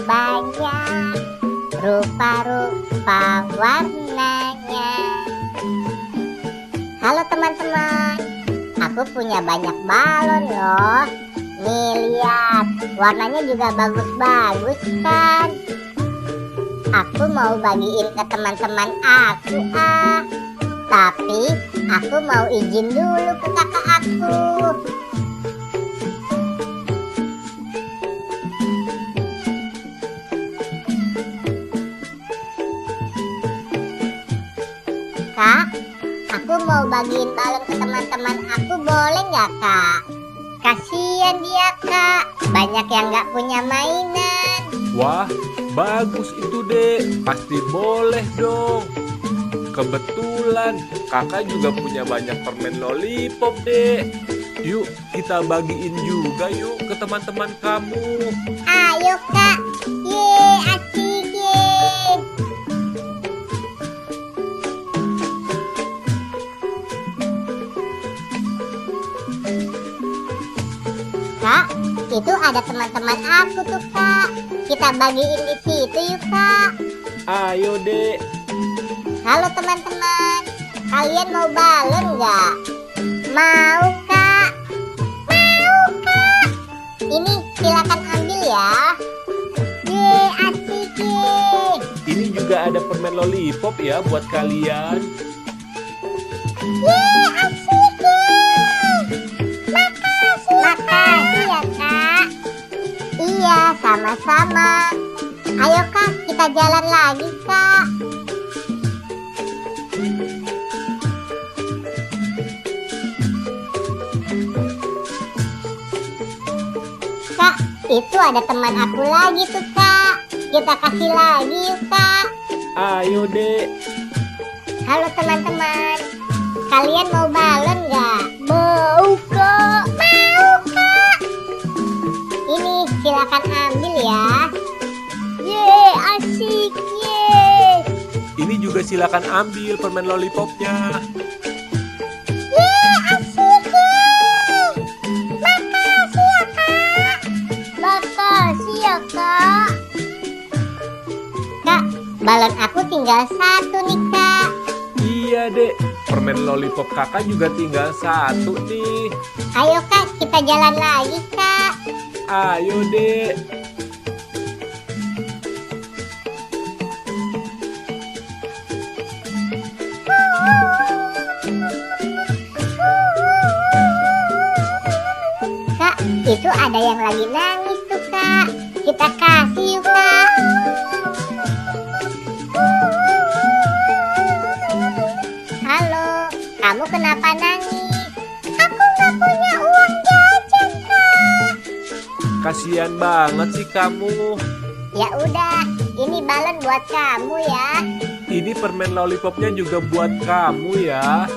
banyak rupa-rupa warnanya. Halo teman-teman, aku punya banyak balon loh. Nih lihat, warnanya juga bagus-bagus kan. Aku mau bagiin ke teman-teman aku tapi aku mau izin dulu ke kakak aku. Kak, aku mau bagiin balon ke teman-teman aku, boleh nggak kak? Kasian dia kak, banyak yang nggak punya mainan. Wah, bagus itu dek, pasti boleh dong. Kebetulan kakak juga punya banyak permen lollipop dek. Yuk kita bagiin juga yuk ke teman-teman kamu. Ayo kak, ye asik ye. Kak, itu ada teman-teman aku tuh kak. Kita bagiin di situ yuk kak. Ayo dek. Halo teman-teman, kalian mau balon nggak? Mau kak? Mau kak? Ini silakan ambil ya. Ye asik ye. Ini juga ada permen lollipop ya buat kalian. Ye asik ye. Makasih ya kak. Iya sama-sama. Ayo kak, kita jalan lagi kak. Kak, itu ada teman aku lagi tuh kak. Kita kasih lagi yuk kak. Ayo dek. Halo teman-teman, kalian mau balon nggak? Mau kak. Mau kak. Ini silakan ambil ya. Ye asik ye. Ini juga silakan ambil permen lollipopnya. Ye asik ye. Makasih ya kak. Makasih ya kak. Kak, balon aku tinggal satu nih kak. Iya dek, permen lollipop kakak juga tinggal satu nih. Ayo kak, kita jalan lagi kak. Ayo dek. Kak, itu ada yang lagi nangis tuh kak. Kita kasih yuk kak. Halo, kamu kenapa nangis? Aku nggak punya uang jajan kak. Kasian banget sih kamu. Ya udah, ini balon buat kamu ya. Ini permen lollipopnya juga buat kamu ya.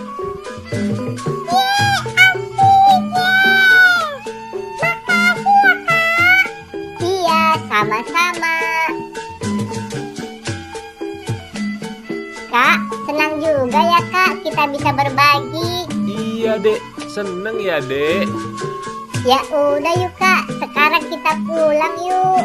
Iya, sama-sama. Kak, senang juga ya kak kita bisa berbagi. Iya dek, seneng ya dek. Ya udah yuk kak, sekarang kita pulang yuk.